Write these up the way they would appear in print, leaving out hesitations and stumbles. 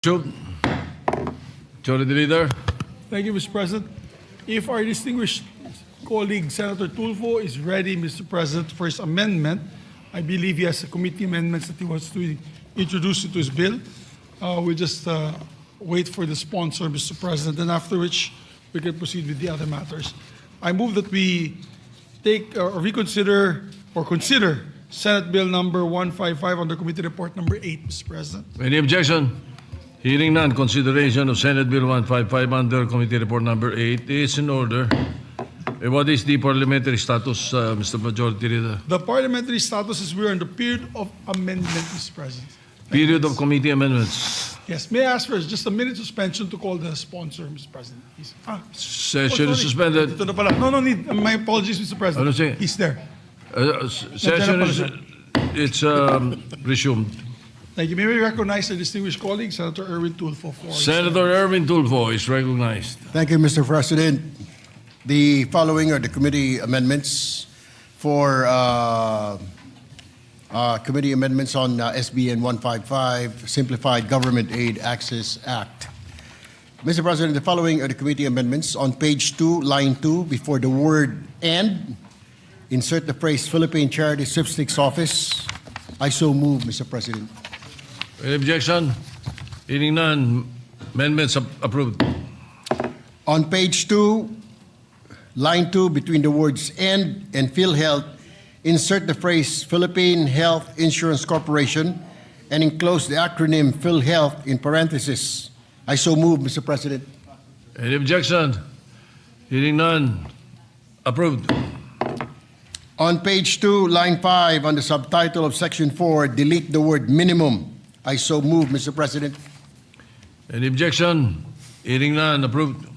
Majority Leader. Thank you, Mr. President. If our distinguished colleague, Senator Tulfo, is ready, Mr. President, for his amendment, I believe he has a committee amendments that he wants to introduce into his bill. We'll just wait for the sponsor, Mr. President, and after which we can proceed with the other matters. I move that we take or reconsider or consider Senate Bill number 155 under Committee Report number 8, Mr. President. Any objection? Hearing none, consideration of Senate Bill 155 under Committee Report number 8 is in order. What is the parliamentary status, Mr. Majority Leader? The parliamentary status is we are in the period of amendment, Mr. President. Period of committee amendments. Yes, may I ask for just a minute suspension to call the sponsor, Mr. President, please? Session is sorry. suspended. Ito na pala. No, my apologies, Mr. President. Ano siya? He's there. Session is resumed. Thank you. May we recognize our distinguished colleague, Senator Erwin Tulfo. Senator Erwin Tulfo is recognized. Thank you, Mr. President. The following are the committee amendments for committee amendments on SBN 155, Simplified Government Aid Access Act. Mr. President, the following are the committee amendments. On page 2, line 2, before the word "and," insert the phrase Philippine Charity Sweepstakes Office. I so move, Mr. President. Any objection? Hearing none, amendments approved. On page 2, line 2, between the words "and" PhilHealth, insert the phrase Philippine Health Insurance Corporation and enclose the acronym PhilHealth in parentheses. I so move, Mr. President. Any objection? Hearing none, approved. On page 2, line 5, on the subtitle of section 4, delete the word minimum. I so move, Mr. President. Any objection? Hearing none, approved.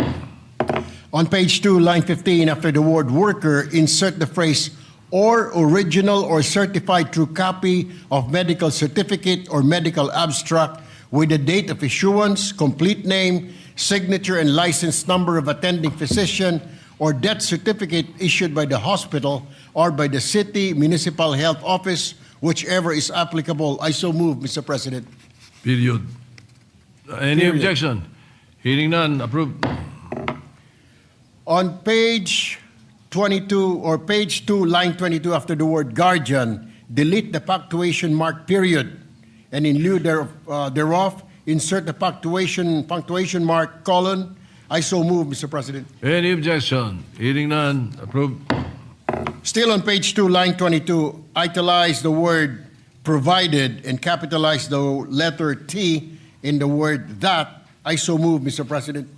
On page 2, line 15, after the word worker, insert the phrase or original or certified true copy of medical certificate or medical abstract with the date of issuance, complete name, signature and license number of attending physician, or death certificate issued by the hospital or by the city municipal health office, whichever is applicable. I so move, Mr. President. Period. Any Period. objection? Hearing none, approved. On page 22 or page 2, line 22, after the word guardian, delete the punctuation mark period, and in lieu thereof, insert the punctuation mark colon. I so move, Mr. President. Any objection? Hearing none, approved. Still on page 2, line 22, italize the word provided and capitalize the letter T in the word that. I so move, Mr. President.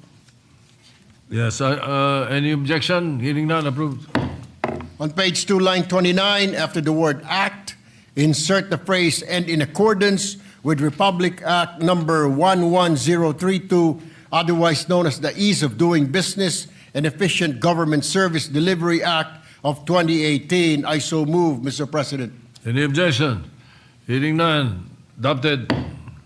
Yes, any objection? Hearing none, approved. On page 2, line 29, after the word act, insert the phrase and in accordance with Republic Act number 11032, otherwise known as the Ease of Doing Business and Efficient Government Service Delivery Act of 2018. I so move, Mr. President. Any objection? Hearing none, adopted.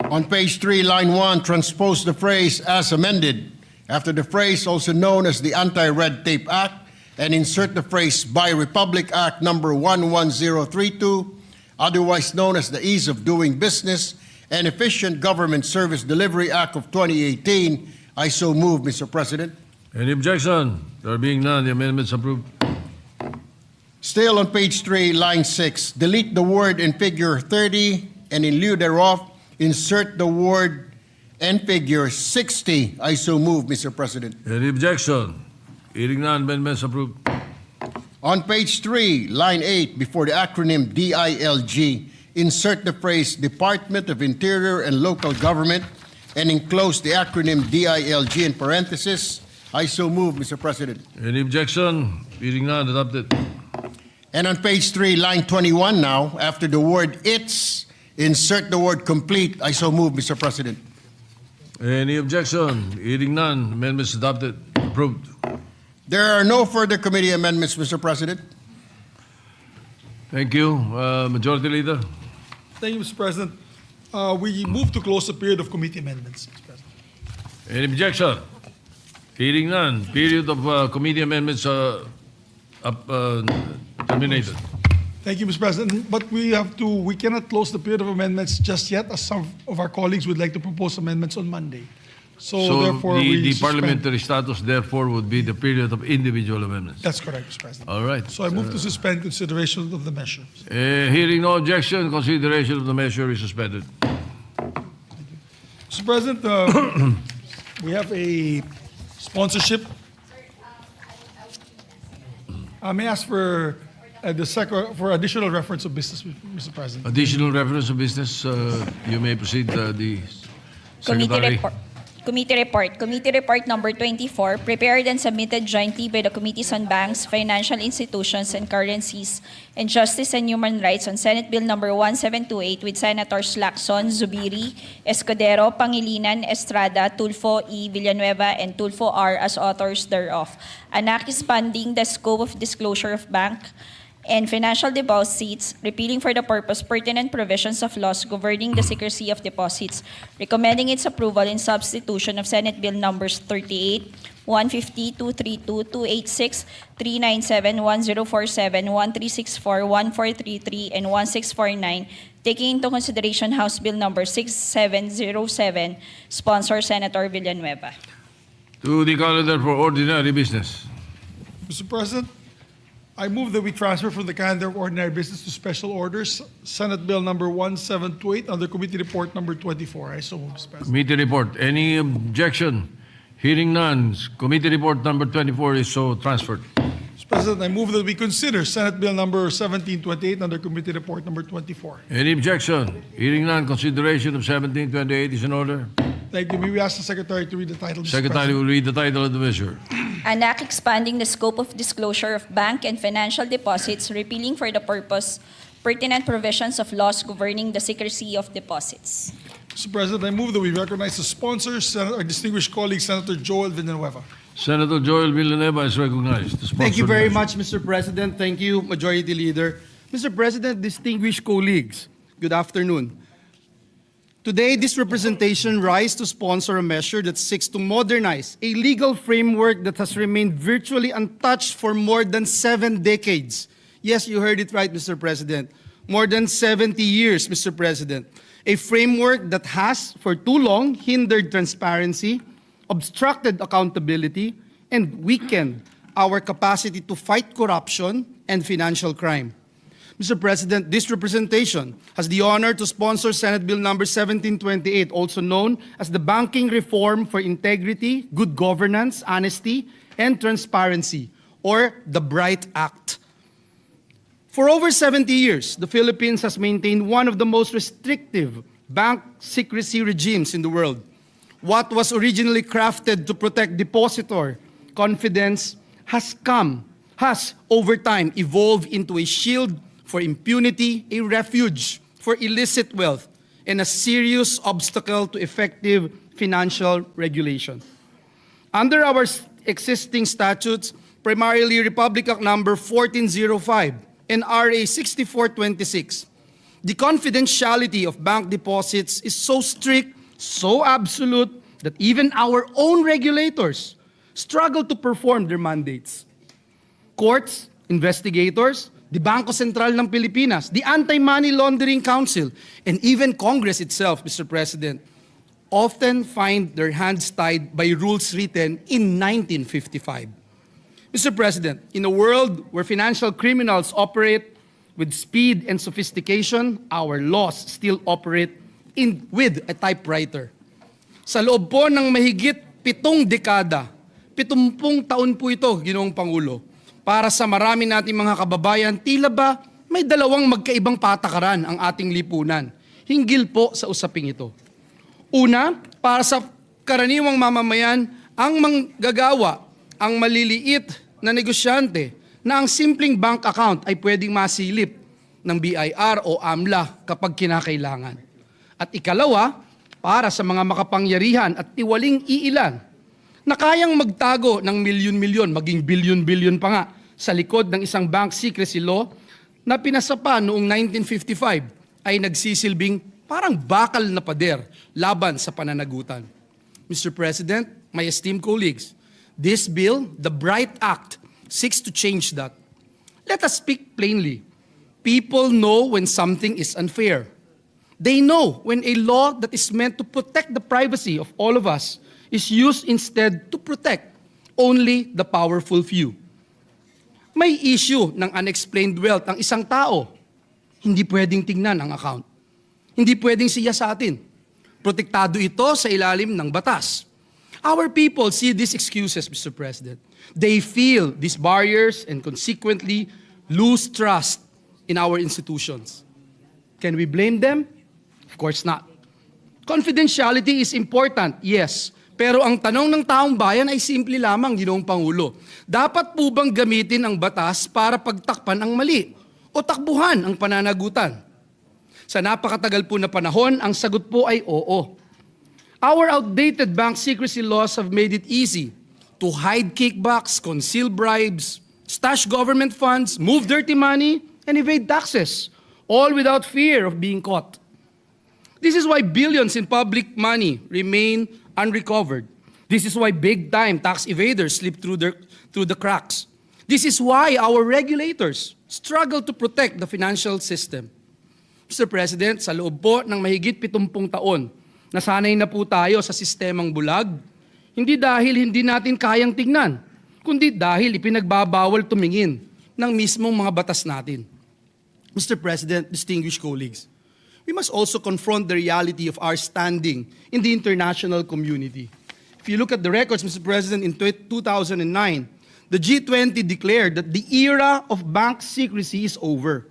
On page 3, line 1, transpose the phrase as amended after the phrase also known as the Anti-Red Tape Act and insert the phrase by Republic Act number 11032, otherwise known as the Ease of Doing Business and Efficient Government Service Delivery Act of 2018. I so move, Mr. President. Any objection? There being none, the amendments approved. Still on page 3, line 6, delete the word in figure 30 and in lieu thereof, insert the word and figure 60. I so move, Mr. President. Any objection? Hearing none, amendments approved. On page 3, line 8, before the acronym DILG, insert the phrase Department of Interior and Local Government and enclose the acronym DILG in parentheses. I so move, Mr. President. Any objection? Hearing none, adopted. And on page 3, line 21 now, after the word its, insert the word complete. I so move, Mr. President. Any objection? Hearing none, amendments adopted, approved. There are no further committee amendments, Mr. President. Thank you. Majority Leader. Thank you, Mr. President. We move to close the period of committee amendments, Mr. President. Any objection? Hearing none, period of committee amendments terminated. Thank you, Mr. President. But we cannot close the period of amendments just yet, as some of our colleagues would like to propose amendments on Monday. So therefore, the suspend. parliamentary status, therefore, would be the period of individual amendments. That's correct, Mr. President. All right. So I move to suspend consideration of the measure. Hearing no objection, consideration of the measure is suspended. Mr. President, we have a sponsorship. May I ask for for additional reference of business, Mr. President. Additional reference of business, you may proceed, the Committee Secretary. report. Committee report number 24, prepared and submitted jointly by the Committees on Banks, Financial Institutions and Currencies, and Justice and Human Rights on Senate Bill number 1728 with Senators Lacson, Zubiri, Escudero, Pangilinan, Estrada, Tulfo E. Villanueva, and Tulfo R. as authors thereof. An act expanding the scope of disclosure of bank and financial deposits, repealing for the purpose pertinent provisions of laws governing the secrecy of deposits, recommending its approval in substitution of Senate Bill numbers 38, 150, 232, 286, 397, 1047, 1364, 1433, and 1649, taking into consideration House Bill number 6707, sponsor Senator Villanueva. To the calendar for ordinary business. Mr. President, I move that we transfer from the calendar of ordinary business to special orders, Senate Bill number 1728 under Committee Report number 24. I so move, Mr. President. Committee report. Any objection? Hearing none. Committee report number 24 is so transferred. Mr. President, I move that we consider Senate Bill number 1728 under Committee Report number 24. Any objection? Hearing none. Consideration of 1728 is in order. Thank you. May we ask the Secretary to read the title, Mr. Secretary President? will read the title of the measure. An act expanding the scope of disclosure of bank and financial deposits, repealing for the purpose pertinent provisions of laws governing the secrecy of deposits. Mr. President, I move that we recognize the sponsor, our distinguished colleague, Senator Joel Villanueva. Senator Joel Villanueva is recognized. The Thank you sponsor very measure. much, Mr. President. Thank you, Majority Leader. Mr. President, distinguished colleagues, good afternoon. Today, this representation rise to sponsor a measure that seeks to modernize a legal framework that has remained virtually untouched for more than 7 decades. Yes, you heard it right, Mr. President. More than 70 years, Mr. President. A framework that has, for too long, hindered transparency, obstructed accountability, and weakened our capacity to fight corruption and financial crime. Mr. President, this representation has the honor to sponsor Senate Bill number 1728, also known as the Banking Reform for Integrity, Good Governance, Honesty, and Transparency, or the BRIGHT Act. For over 70 years, the Philippines has maintained one of the most restrictive bank secrecy regimes in the world. What was originally crafted to protect depositor confidence has over time evolved into a shield for impunity, a refuge for illicit wealth, and a serious obstacle to effective financial regulation. Under our existing statutes, primarily Republic Act number 1405 and RA 6426, the confidentiality of bank deposits is so strict, so absolute, that even our own regulators struggle to perform their mandates. Courts, investigators, the Bangko Sentral ng Pilipinas, the Anti-Money Laundering Council, and even Congress itself, Mr. President, often find their hands tied by rules written in 1955. Mr. President, in a world where financial criminals operate with speed and sophistication, our laws still operate with a typewriter. Sa loob po ng mahigit 7 dekada, 70 taon po ito, Ginoong Pangulo, para sa marami nating mga kababayan, tila ba may dalawang magkaibang patakaran ang ating lipunan hinggil po sa usaping ito. Una, para sa karaniwang mamamayan, ang manggagawa, ang maliliit na negosyante na ang simpleng bank account ay pwedeng masilip ng BIR o AMLA kapag kinakailangan. At ikalawa, para sa mga makapangyarihan at tiwaling iilan na kayang magtago ng milyon-milyon, maging bilyon-bilyon pa nga, sa likod ng isang bank secrecy law na pinasapa noong 1955 ay nagsisilbing parang bakal na pader laban sa pananagutan. Mr. President, my esteemed colleagues, this bill, the BRIGHT Act, seeks to change that. Let us speak plainly. People know when something is unfair. They know when a law that is meant to protect the privacy of all of us is used instead to protect only the powerful few. May issue ng unexplained wealth ang isang tao. Hindi pwedeng tingnan ang account. Hindi pwedeng siya sa atin. Protektado ito sa ilalim ng batas. Our people see these excuses, Mr. President. They feel these barriers and consequently lose trust in our institutions. Can we blame them? Of course not. Confidentiality is important, yes. Pero ang tanong ng taong bayan ay simple lamang, Ginoong Pangulo. Dapat po bang gamitin ang batas para pagtakpan ang mali o takbuhan ang pananagutan? Sa napakatagal po na panahon, ang sagot po ay oo. Our outdated bank secrecy laws have made it easy to hide kickbacks, conceal bribes, stash government funds, move dirty money, and evade taxes, all without fear of being caught. This is why billions in public money remain unrecovered. This is why big-time tax evaders slip through the cracks. This is why our regulators struggle to protect the financial system. Mr. President, sa loob po ng mahigit 70 taon, nasanay na po tayo sa sistemang bulag, hindi dahil hindi natin kayang tignan, kundi dahil ipinagbabawal tumingin ng mismong mga batas natin. Mr. President, distinguished colleagues, we must also confront the reality of our standing in the international community. If you look at the records, Mr. President, in 2009, the G20 declared that the era of bank secrecy is over.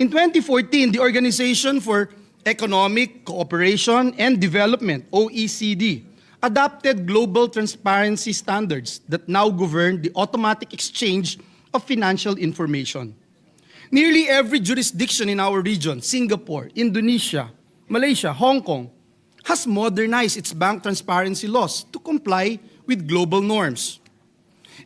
In 2014, the Organization for Economic Cooperation and Development, OECD, adopted global transparency standards that now govern the automatic exchange of financial information. Nearly every jurisdiction in our region, Singapore, Indonesia, Malaysia, Hong Kong, has modernized its bank transparency laws to comply with global norms.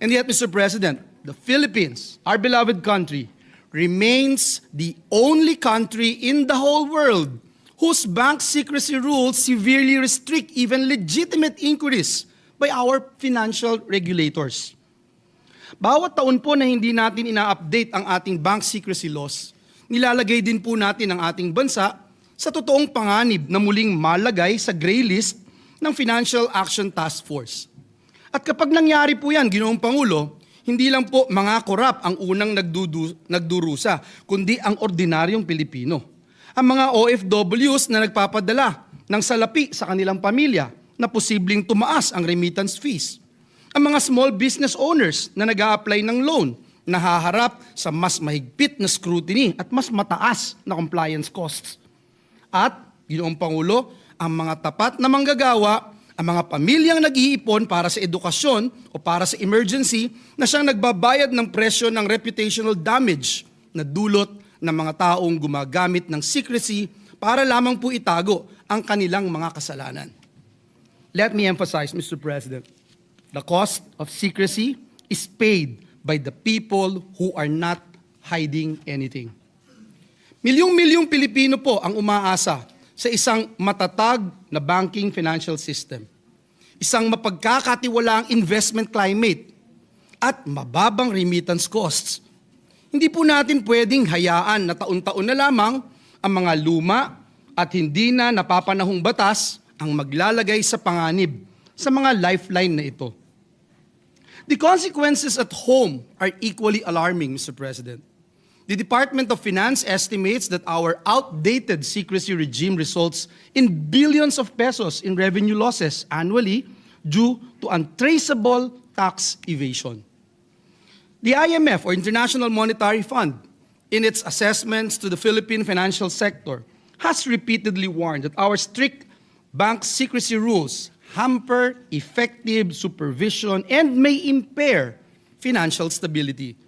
And yet, Mr. President, the Philippines, our beloved country, remains the only country in the whole world whose bank secrecy rules severely restrict even legitimate inquiries by our financial regulators. Bawat taon po na hindi natin ina-update ang ating bank secrecy laws, nilalagay din po natin ang ating bansa sa totoong panganib na muling malagay sa gray list ng Financial Action Task Force. At kapag nangyari po yan, Ginoong Pangulo, hindi lang po mga korap ang unang nagdurusa, kundi ang ordinaryong Pilipino. Ang mga OFWs na nagpapadala ng salapi sa kanilang pamilya na posibleng tumaas ang remittance fees. Ang mga small business owners na nag-a-apply ng loan nahaharap sa mas mahigpit na scrutiny at mas mataas na compliance costs. At, Ginoong Pangulo, ang mga tapat na manggagawa, ang mga pamilyang nag-iipon para sa edukasyon o para sa emergency na siyang nagbabayad ng presyo ng reputational damage na dulot ng mga taong gumagamit ng secrecy para lamang po itago ang kanilang mga kasalanan. Let me emphasize, Mr. President, the cost of secrecy is paid by the people who are not hiding anything. Milyong-milyong Pilipino po ang umaasa sa isang matatag na banking financial system, isang mapagkakatiwalaang investment climate, at mababang remittance costs. Hindi po natin pwedeng hayaan na taon-taon na lamang ang mga luma at hindi na napapanahong batas ang maglalagay sa panganib sa mga lifeline na ito. The consequences at home are equally alarming, Mr. President. The Department of Finance estimates that our outdated secrecy regime results in billions of pesos in revenue losses annually due to untraceable tax evasion. The IMF, or International Monetary Fund, in its assessments to the Philippine financial sector, has repeatedly warned that our strict bank secrecy rules hamper effective supervision and may impair financial stability.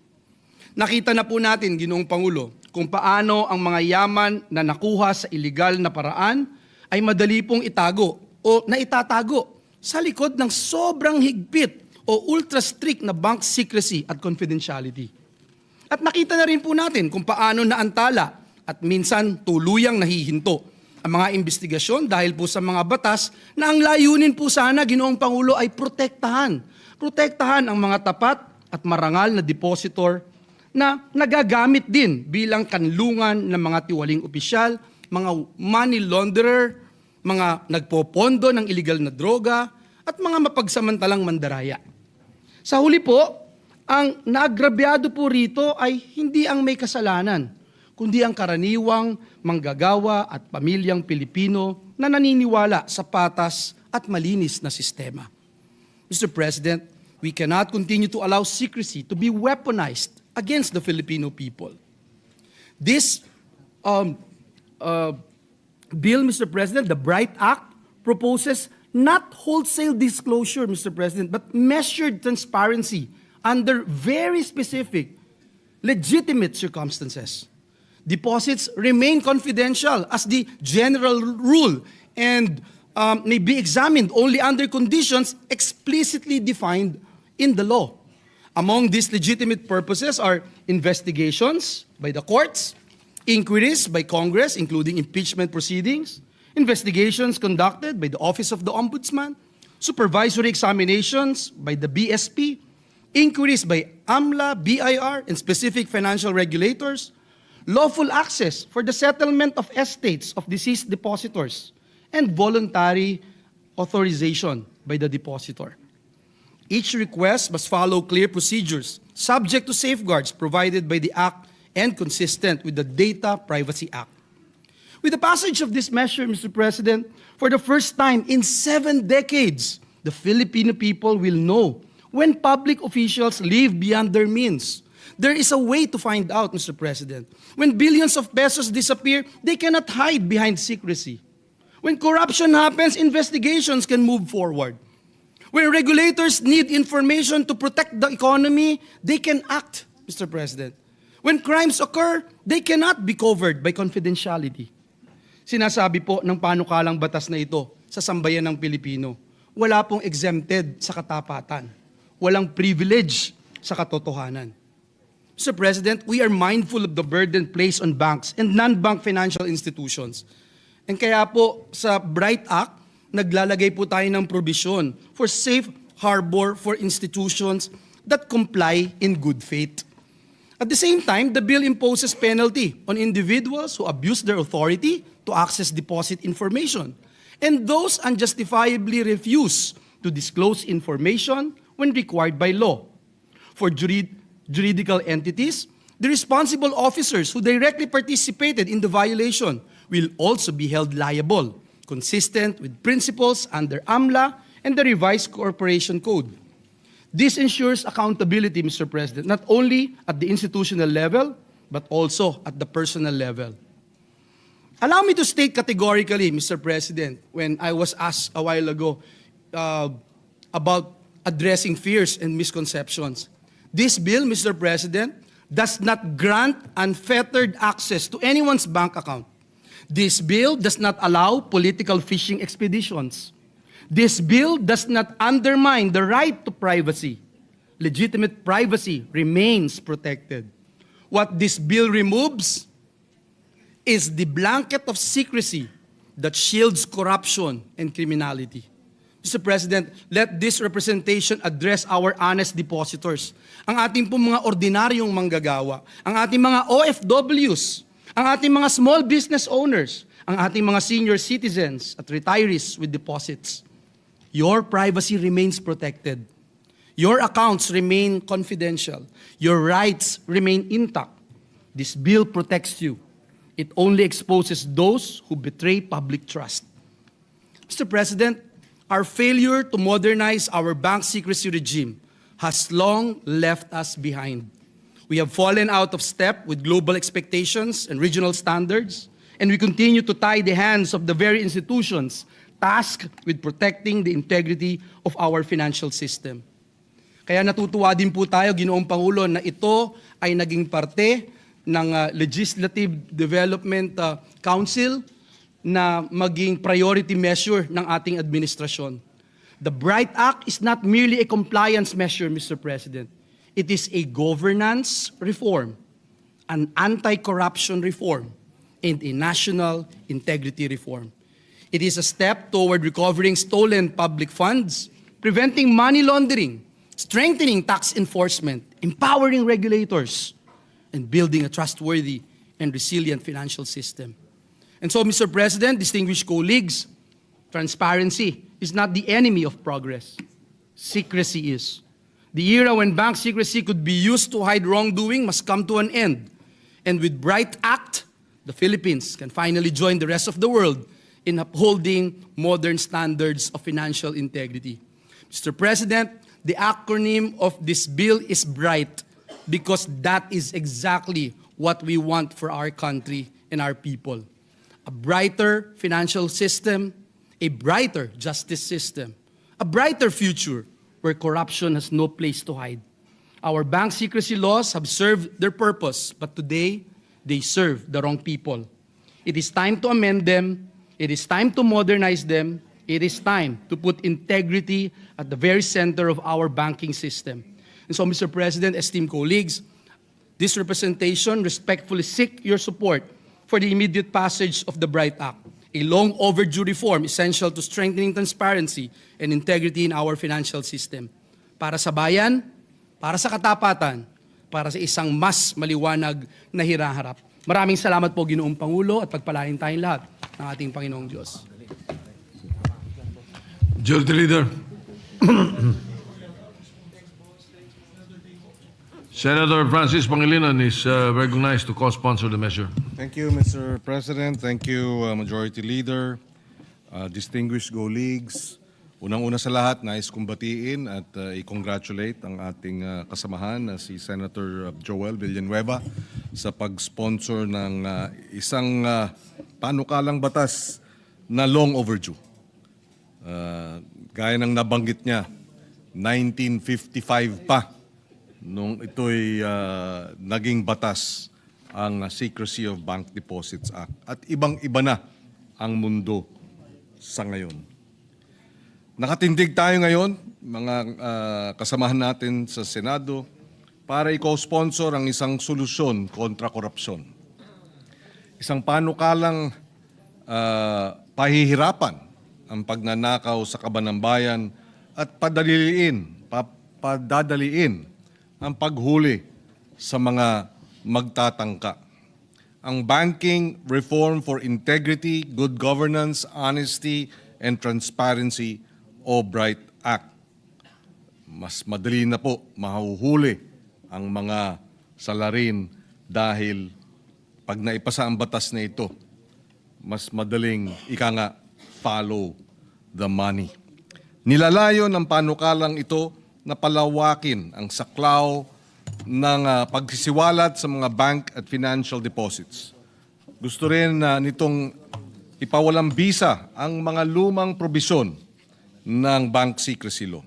Nakita na po natin, Ginoong Pangulo, kung paano ang mga yaman na nakuha sa iligal na paraan ay madali pong itago o naitatago sa likod ng sobrang higpit o ultra-strict na bank secrecy at confidentiality. At nakita na rin po natin kung paano naantala at minsan tuluyang nahihinto ang mga investigasyon dahil po sa mga batas na ang layunin po sana, Ginoong Pangulo, ay protektahan. Protektahan ang mga tapat at marangal na depositor na nagagamit din bilang kanlungan ng mga tiwaling opisyal, mga money launderer, mga nagpopondo ng iligal na droga, at mga mapagsamantalang mandaraya. Sa huli po, ang naagrabyado po rito ay hindi ang may kasalanan, kundi ang karaniwang manggagawa at pamilyang Pilipino na naniniwala sa patas at malinis na sistema. Mr. President, we cannot continue to allow secrecy to be weaponized against the Filipino people. This bill, Mr. President, the BRIGHT Act, proposes not wholesale disclosure, Mr. President, but measured transparency under very specific, legitimate circumstances. Deposits remain confidential as the general rule and may be examined only under conditions explicitly defined in the law. Among these legitimate purposes are investigations by the courts, inquiries by Congress, including impeachment proceedings, investigations conducted by the Office of the Ombudsman, supervisory examinations by the BSP, inquiries by AMLA, BIR, and specific financial regulators, lawful access for the settlement of estates of deceased depositors, and voluntary authorization by the depositor. Each request must follow clear procedures, subject to safeguards provided by the Act and consistent with the Data Privacy Act. With the passage of this measure, Mr. President, for the first time in 7 decades, the Filipino people will know when public officials live beyond their means. There is a way to find out, Mr. President. When billions of pesos disappear, they cannot hide behind secrecy. When corruption happens, investigations can move forward. When regulators need information to protect the economy, they can act, Mr. President. When crimes occur, they cannot be covered by confidentiality. Sinasabi po ng panukalang batas na ito sa sambayan ng Pilipino, wala pong exempted sa katapatan. Walang privilege sa katotohanan. Mr. President, we are mindful of the burden placed on banks and non-bank financial institutions. And kaya po sa BRIGHT Act, naglalagay po tayo ng provision for safe harbor for institutions that comply in good faith. At the same time, the bill imposes penalty on individuals who abuse their authority to access deposit information and those unjustifiably refuse to disclose information when required by law. For juridical entities, the responsible officers who directly participated in the violation will also be held liable, consistent with principles under AMLA and the revised Corporation Code. This ensures accountability, Mr. President, not only at the institutional level, but also at the personal level. Allow me to state categorically, Mr. President, when I was asked a while ago about addressing fears and misconceptions. This bill, Mr. President, does not grant unfettered access to anyone's bank account. This bill does not allow political fishing expeditions. This bill does not undermine the right to privacy. Legitimate privacy remains protected. What this bill removes is the blanket of secrecy that shields corruption and criminality. Mr. President, let this representation address our honest depositors, ang ating pong mga ordinaryong manggagawa, ang ating mga OFWs, ang ating mga small business owners, ang ating mga senior citizens at retirees with deposits. Your privacy remains protected. Your accounts remain confidential. Your rights remain intact. This bill protects you. It only exposes those who betray public trust. Mr. President, our failure to modernize our bank secrecy regime has long left us behind. We have fallen out of step with global expectations and regional standards, and we continue to tie the hands of the very institutions tasked with protecting the integrity of our financial system. Kaya natutuwa din po tayo, Ginoong Pangulo, na ito ay naging parte ng Legislative Development Council na maging priority measure ng ating administrasyon. The BRIGHT Act is not merely a compliance measure, Mr. President. It is a governance reform, an anti-corruption reform, and a national integrity reform. It is a step toward recovering stolen public funds, preventing money laundering, strengthening tax enforcement, empowering regulators, and building a trustworthy and resilient financial system. And so, Mr. President, distinguished colleagues, transparency is not the enemy of progress. Secrecy is. The era when bank secrecy could be used to hide wrongdoing must come to an end. And with Bright Act, the Philippines can finally join the rest of the world in upholding modern standards of financial integrity. Mr. President, the acronym of this bill is BRIGHT because that is exactly what we want for our country and our people. A brighter financial system, a brighter justice system, a brighter future where corruption has no place to hide. Our bank secrecy laws have served their purpose, but today, they serve the wrong people. It is time to amend them. It is time to modernize them. It is time to put integrity at the very center of our banking system. And so, Mr. President, esteemed colleagues, this representation respectfully seek your support for the immediate passage of the Bright Act, a long overdue reform essential to strengthening transparency and integrity in our financial system. Para sa bayan, para sa katapatan, para sa isang mas maliwanag na hinaharap. Maraming salamat po, Ginoong Pangulo, at pagpalain tayong lahat ng ating Panginoong Diyos. Majority Leader. Senator Francis Pangilinan is recognized to co-sponsor the measure. Thank you, Mr. President. Thank you, Majority Leader, distinguished colleagues. Unang-una sa lahat, nais kong batiin at i-congratulate ang ating kasamahan na si Senator Joel Villanueva sa pag-sponsor ng isang panukalang batas na long overdue. Gaya ng nabanggit niya, 1955 pa nung ito'y naging batas ang Secrecy of Bank Deposits Act. At ibang-iba na ang mundo sa ngayon. Nakatindig tayo ngayon, mga kasamahan natin sa Senado, para i-co-sponsor ang isang solusyon kontra korupsyon. Isang panukalang pahihirapan ang pagnanakaw sa kaban ng bayan at padadaliin ang paghuli sa mga magtatangka. Ang Banking Reform for Integrity, Good Governance, Honesty, and Transparency o Bright Act. Mas madali na po mahuhuli ang mga salarin dahil pag naipasa ang batas na ito, mas madaling follow the money. Nilalayo ng panukalang ito na palawakin ang saklaw ng pagsisiwalat sa mga bank at financial deposits. Gusto rin nitong ipawalang bisa ang mga lumang probisyon ng bank secrecy law.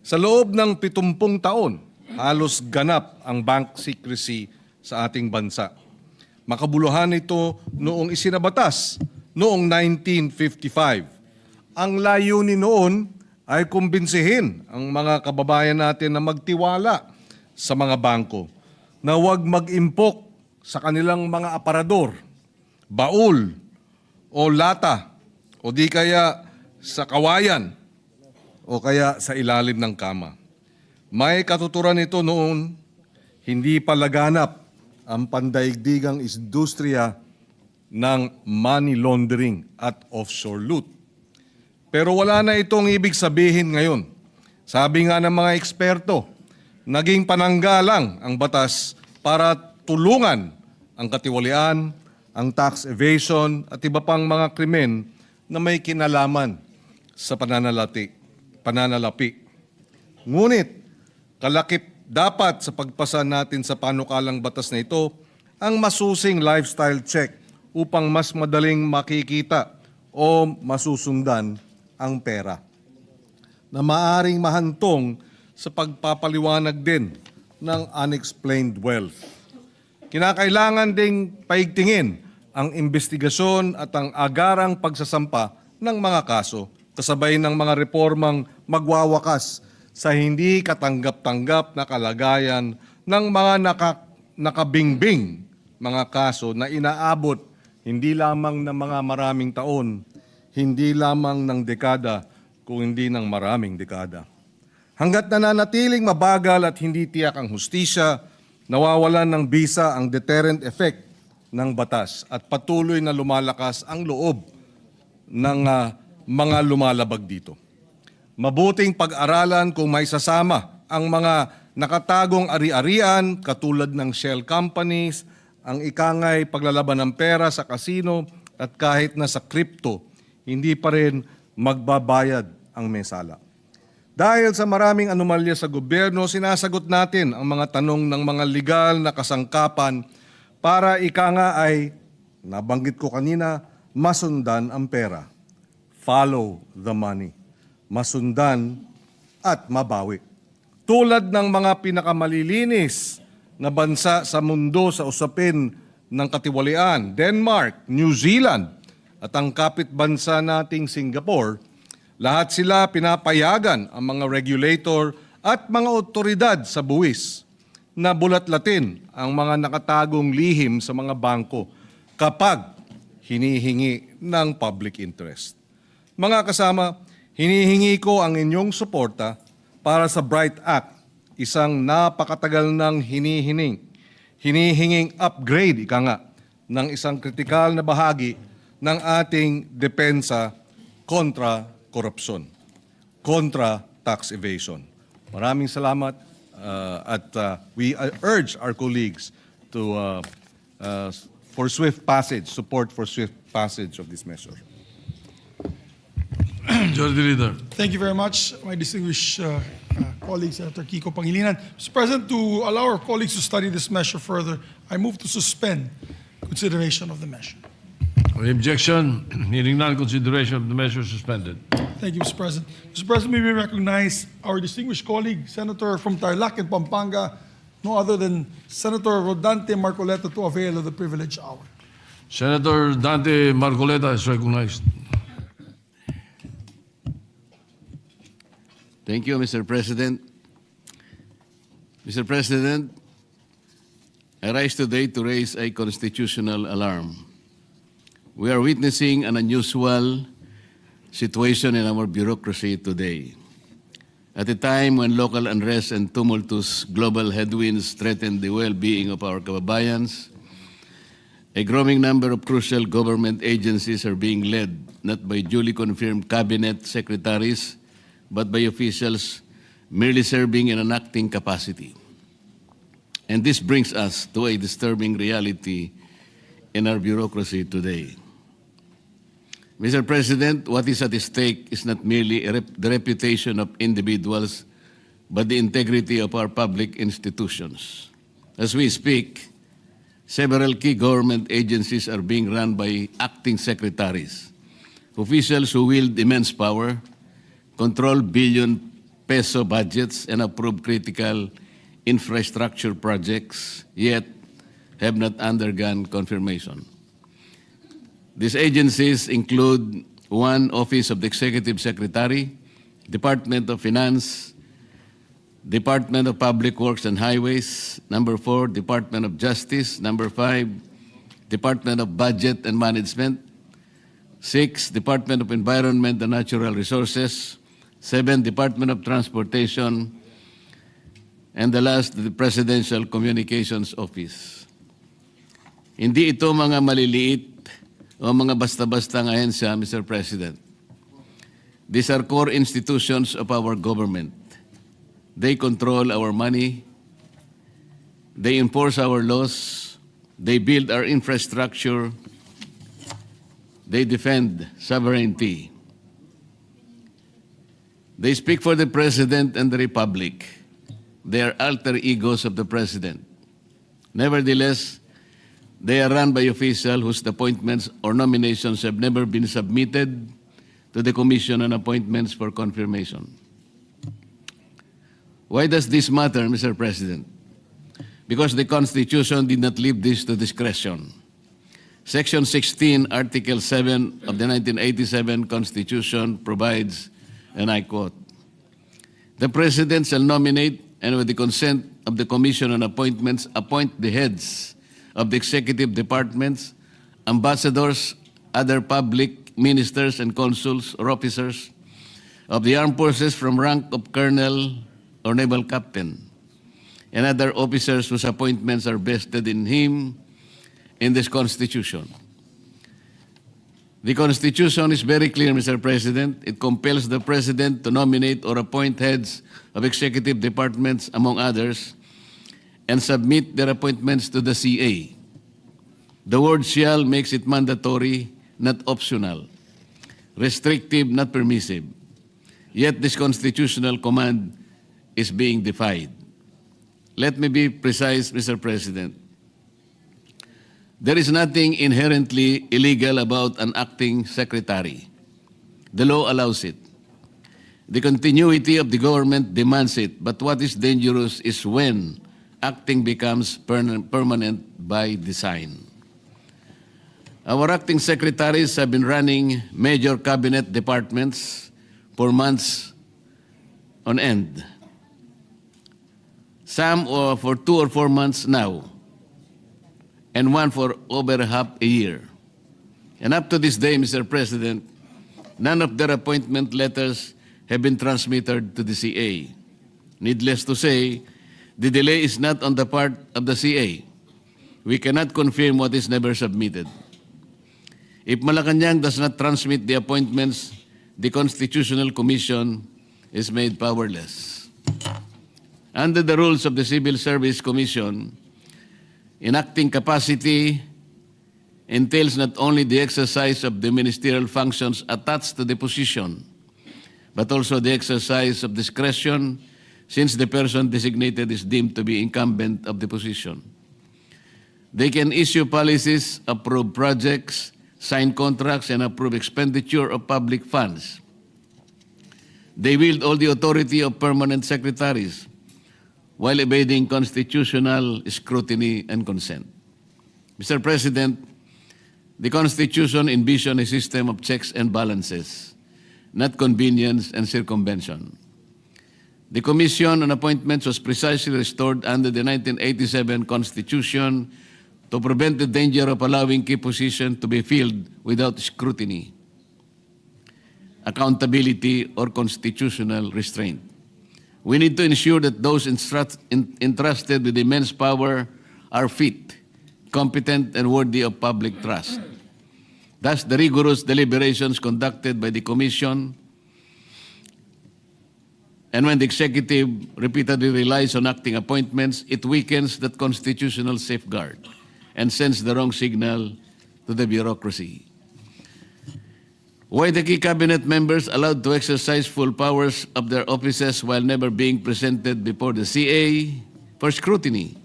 Sa loob ng 70 taon, halos ganap ang bank secrecy sa ating bansa. Makabuluhan ito noong isinabatas noong 1955. Ang layunin noon ay kumbinsihin ang mga kababayan natin na magtiwala sa mga bangko, na huwag mag-impok sa kanilang mga aparador, baul o lata o di kaya sa kawayan o kaya sa ilalim ng kama. May katuturan ito noon, hindi pa laganap ang pandaigdigang industriya ng money laundering at offshore loot. Pero wala na itong ibig sabihin ngayon. Sabi nga ng mga eksperto, naging pananggalang ang batas para tulungan ang katiwalian, ang tax evasion at iba pang mga krimen na may kinalaman sa pananalapi. Ngunit, kalakip dapat sa pagpasa natin sa panukalang batas na ito ang masusing lifestyle check upang mas madaling makikita o masusundan ang pera na maaring mahantong sa pagpapaliwanag din ng unexplained wealth. Kinakailangan ding paigtingin ang investigasyon at ang agarang pagsasampa ng mga kaso kasabay ng mga reformang magwawakas sa hindi katanggap-tanggap na kalagayan ng mga nakabingbing mga kaso na inaabot hindi lamang ng mga maraming taon, hindi lamang ng dekada, kung hindi ng maraming dekada. Hanggat nananatiling mabagal at hindi tiyak ang hustisya, Nawawalan ng bisa ang deterrent effect ng batas at patuloy na lumalakas ang loob ng mga lumalabag dito. Mabuting pag-aralan kung may sasama ang mga nakatagong ari-arian katulad ng shell companies, ang ikangay paglalaban ng pera sa kasino at kahit na sa crypto, hindi pa rin magbabayad ang mesala. Dahil sa maraming anomalya sa gobyerno, sinasagot natin ang mga tanong ng mga legal na kasangkapan para ika nga ay, nabanggit ko kanina, masundan ang pera. Follow the money. Masundan at mabawi. Tulad ng mga pinakamalilinis na bansa sa mundo sa usapin ng katiwalian, Denmark, New Zealand, at ang kapitbansa nating Singapore, lahat sila pinapayagan ang mga regulator at mga otoridad sa buwis na bulatlatin ang mga nakatagong lihim sa mga bangko kapag hinihingi ng public interest. Mga kasama, hinihingi ko ang inyong suporta para sa Bright Act, isang napakatagal ng hinihinging upgrade, ika nga, ng isang kritikal na bahagi ng ating depensa kontra korupsyon, kontra tax evasion. Maraming salamat at we urge our colleagues to for swift passage, support for swift passage of this measure. Majority Leader. Thank you very much, my distinguished colleague, Senator Kiko Pangilinan. Mr. President, to allow our colleagues to study this measure further, I move to suspend consideration of the measure. Any objection? Hearing none, consideration of the measure suspended. Thank you, Mr. President. Mr. President, may we recognize our distinguished colleague, Senator from Tarlac and Pampanga, no other than Senator Rodante Marcoleta, to avail of the privileged hour. Senator Dante Marcoleta is recognized. Thank you, Mr. President. Mr. President, I rise today to raise a constitutional alarm. We are witnessing an unusual situation in our bureaucracy today. At a time when local unrest and tumultuous global headwinds threaten the well-being of our kababayans, a growing number of crucial government agencies are being led not by duly confirmed cabinet secretaries, but by officials merely serving in an acting capacity. And this brings us to a disturbing reality in our bureaucracy today. Mr. President, what is at stake is not merely the reputation of individuals, but the integrity of our public institutions. As we speak, several key government agencies are being run by acting secretaries, officials who wield immense power, control billion-peso budgets, and approve critical infrastructure projects, yet have not undergone confirmation. These agencies include 1, Office of the Executive Secretary, Department of Finance, Department of Public Works and Highways, number 4, Department of Justice, number 5, Department of Budget and Management, 6, Department of Environment and Natural Resources, 7, Department of Transportation, and the last, the Presidential Communications Office. Hindi ito mga maliliit o mga basta-bastang ahensya, Mr. President. These are core institutions of our government. They control our money, they enforce our laws, they build our infrastructure, they defend sovereignty. They speak for the President and the Republic. They are alter egos of the President. Nevertheless, they are run by officials whose appointments or nominations have never been submitted to the Commission on Appointments for confirmation. Why does this matter, Mr. President? Because the Constitution did not leave this to discretion. Section 16, Article 7 of the 1987 Constitution provides, and I quote, "The President shall nominate and with the consent of the Commission on Appointments appoint the heads of the executive departments, ambassadors, other public ministers and consuls or officers of the armed forces from rank of colonel or naval captain, and other officers whose appointments are vested in him in this Constitution. The Constitution is very clear, Mr. President. It compels the President to nominate or appoint heads of executive departments, among others, and submit their appointments to the CA. The word shall makes it mandatory, not optional, restrictive, not permissive. Yet this constitutional command is being defied. Let me be precise, Mr. President. There is nothing inherently illegal about an acting secretary. The law allows it. The continuity of the government demands it, but what is dangerous is when acting becomes permanent by design. Our acting secretaries have been running major cabinet departments for months on end. Some for 2 or 4 months now, and one for over half a year. And up to this day, Mr. President, none of their appointment letters have been transmitted to the CA. Needless to say, the delay is not on the part of the CA. We cannot confirm what is never submitted. If Malacanang does not transmit the appointments, the Constitutional Commission is made powerless. Under the rules of the Civil Service Commission, enacting capacity entails not only the exercise of the ministerial functions attached to the position, but also the exercise of discretion, since the person designated is deemed to be incumbent of the position. They can issue policies, approve projects, sign contracts, and approve expenditure of public funds. They wield all the authority of permanent secretaries while evading constitutional scrutiny and consent. Mr. President, the Constitution envisions a system of checks and balances, not convenience and circumvention. The Commission on Appointments was precisely restored under the 1987 Constitution to prevent the danger of allowing key positions to be filled without scrutiny, accountability, or constitutional restraint. We need to ensure that those entrusted with immense power are fit, competent, and worthy of public trust. Thus, the rigorous deliberations conducted by the Commission, and when the executive repeatedly relies on acting appointments, it weakens that constitutional safeguard and sends the wrong signal to the bureaucracy. Why the key cabinet members allowed to exercise full powers of their offices while never being presented before the CA for scrutiny?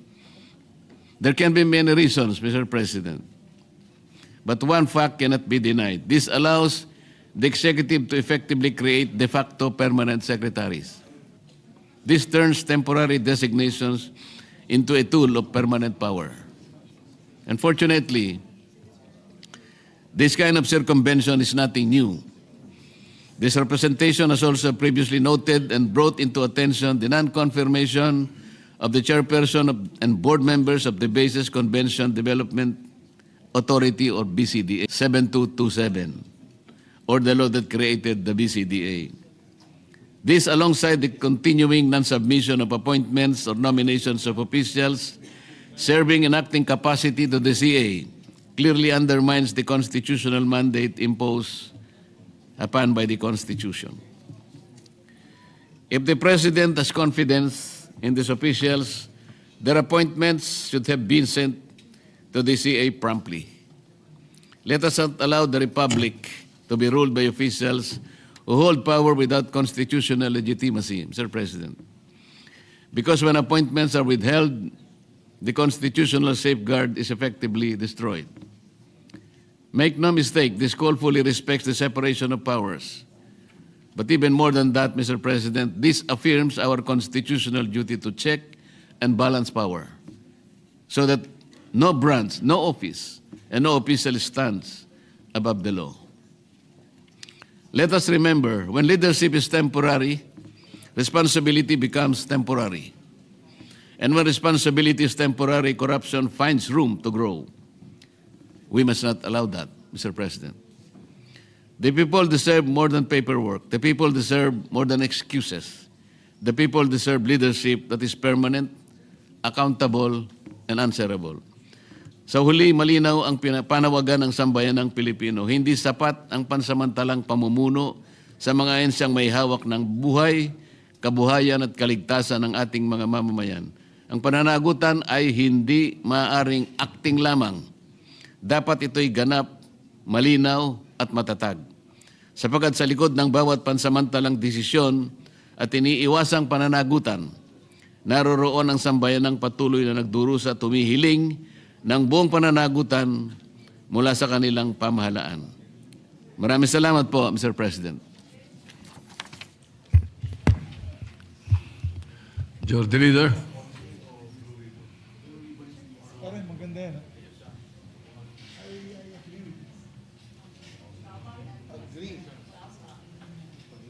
There can be many reasons, Mr. President. But one fact cannot be denied. This allows the executive to effectively create de facto permanent secretaries. This turns temporary designations into a tool of permanent power. Unfortunately, this kind of circumvention is nothing new. This representation has also previously noted and brought into attention the non-confirmation of the chairperson and board members of the Basis Convention Development Authority, or BCDA 7227, or the law that created the BCDA. This, alongside the continuing non-submission of appointments or nominations of officials serving in acting capacity to the CA, clearly undermines the constitutional mandate imposed upon by the Constitution. If the President has confidence in these officials, their appointments should have been sent to the CA promptly. Let us not allow the Republic to be ruled by officials who hold power without constitutional legitimacy, Mr. President. Because when appointments are withheld, the constitutional safeguard is effectively destroyed. Make no mistake, this call fully respects the separation of powers. But even more than that, Mr. President, this affirms our constitutional duty to check and balance power so that no branch, no office, and no official stands above the law. Let us remember, when leadership is temporary, responsibility becomes temporary. And when responsibility is temporary, corruption finds room to grow. We must not allow that, Mr. President. The people deserve more than paperwork. The people deserve more than excuses. The people deserve leadership that is permanent, accountable, and answerable. Sa huli, malinaw ang panawagan ng sambayanang Pilipino. Hindi sapat ang pansamantalang pamumuno sa mga ensyang may hawak ng buhay, kabuhayan at kaligtasan ng ating mga mamamayan. Ang pananagutan ay hindi maaaring acting lamang. Dapat ito'y ganap, malinaw at matatag. Sapagkat sa likod ng bawat pansamantalang desisyon at iniiwasang pananagutan, naroroon ang sambayanang patuloy na nagdurusa at tumihiling ng buong pananagutan mula sa kanilang pamahalaan. Maraming salamat po, Mr. President. Majority Leader. Parang maganda yan.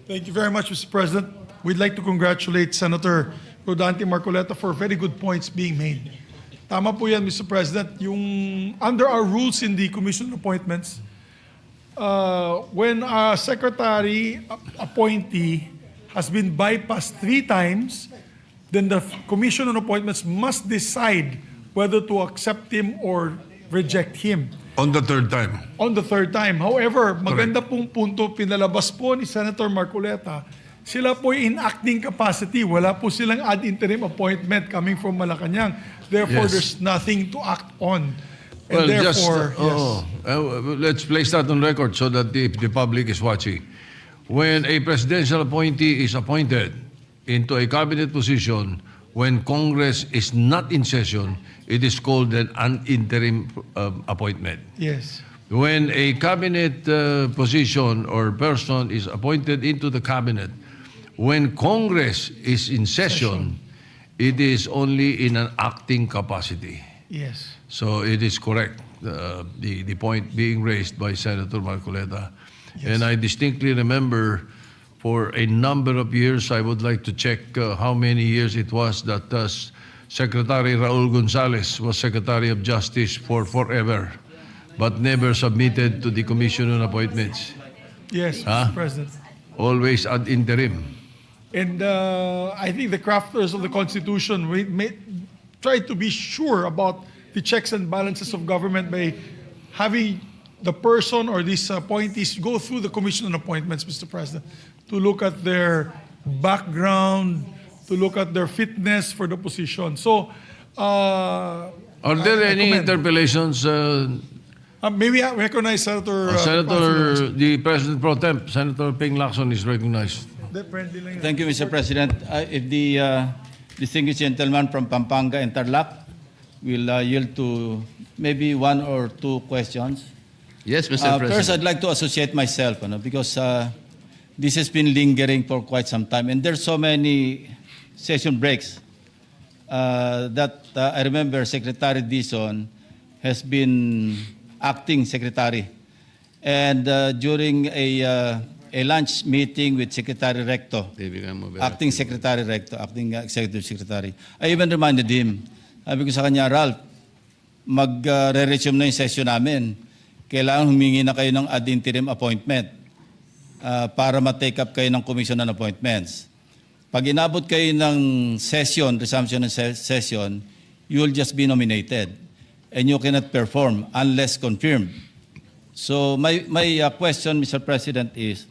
Thank you very much, Mr. President. We'd like to congratulate Senator Rodante Marcoleta for very good points being made. Tama po yan, Mr. President. Yung under our rules in the Commission on Appointments, when a secretary appointee has been bypassed 3 times, then the Commission on Appointments must decide whether to accept him or reject him. On the third time. On the third time. However, maganda pong punto pinalabas po ni Senator Marcoleta, sila po in acting capacity. Wala po silang ad interim appointment coming from Malacanang. Therefore, Yes. there's nothing to act on. And Well, therefore, let's place that on record so that the public is watching. When a presidential appointee is appointed into a cabinet position, when Congress is not in session, it is called an interim appointment. yes. When a cabinet position or person is appointed into the cabinet, when Congress is in session, it is only in an acting capacity. Yes. So it is correct, the point being raised by Senator Marcoleta. And I distinctly remember for a number of years, I would like to check how many years it was that Secretary Raul Gonzalez was Secretary of Justice for forever, but never submitted to the Commission on Appointments. Yes, Huh? Mr. President. Always ad interim. And I think the crafters of the Constitution try to be sure about the checks and balances of government by having the person or these appointees go through the Commission on Appointments, Mr. President, to look at their background, to look at their fitness for the position. So, Are there any recommend. interpellations, maybe I recognize Senator Senator, the President Pro Temp, Senator Ping Lacson is recognized. Thank you, Mr. President. If the distinguished gentleman from Pampanga and Tarlac will yield to maybe 1 or 2 questions. Yes, Mr. President. First, I'd like to associate myself, because this has been lingering for quite some time, and there's so many session breaks that I remember Secretary Dizon has been acting secretary, and during a lunch meeting with Secretary Recto, acting Secretary Recto, acting Executive Secretary, I even reminded him, sabi ko sa kanya, Ralph, mag-re-resume na yung session namin. Kailangan humingi na kayo ng ad interim appointment para ma-take up kayo ng Commission on Appointments. Pag inabot kayo ng session, resumption ng session, you will just be nominated and you cannot perform unless confirmed. So my question, Mr. President, is,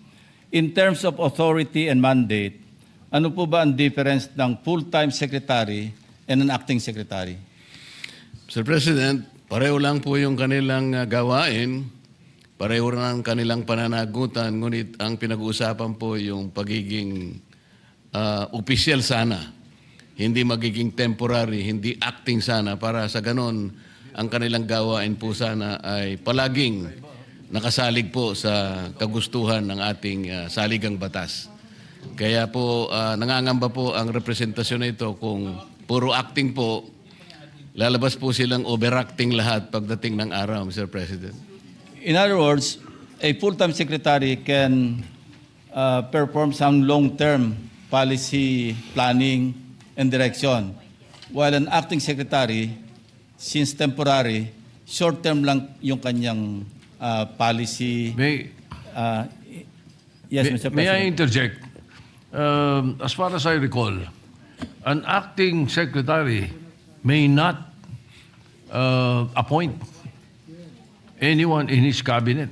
in terms of authority and mandate, ano po ba ang difference ng full-time secretary and an acting secretary? Mr. President, pareho lang po yung kanilang gawain, pareho rin ang kanilang pananagutan, ngunit ang pinag-uusapan po yung pagiging opisyal sana, hindi magiging temporary, hindi acting sana, para sa ganon ang kanilang gawain po sana ay palaging nakasalig po sa kagustuhan ng ating saligang batas. Kaya po nangangamba po ang representasyon na ito kung puro acting po, lalabas po silang overacting lahat pagdating ng araw, Mr. President. In other words, a full-time secretary can perform some long-term policy planning and direction, while an acting secretary, since temporary, short-term lang yung kanyang policy. Yes, Mr. President. May I interject? As far as I recall, an acting secretary may not appoint anyone in his cabinet.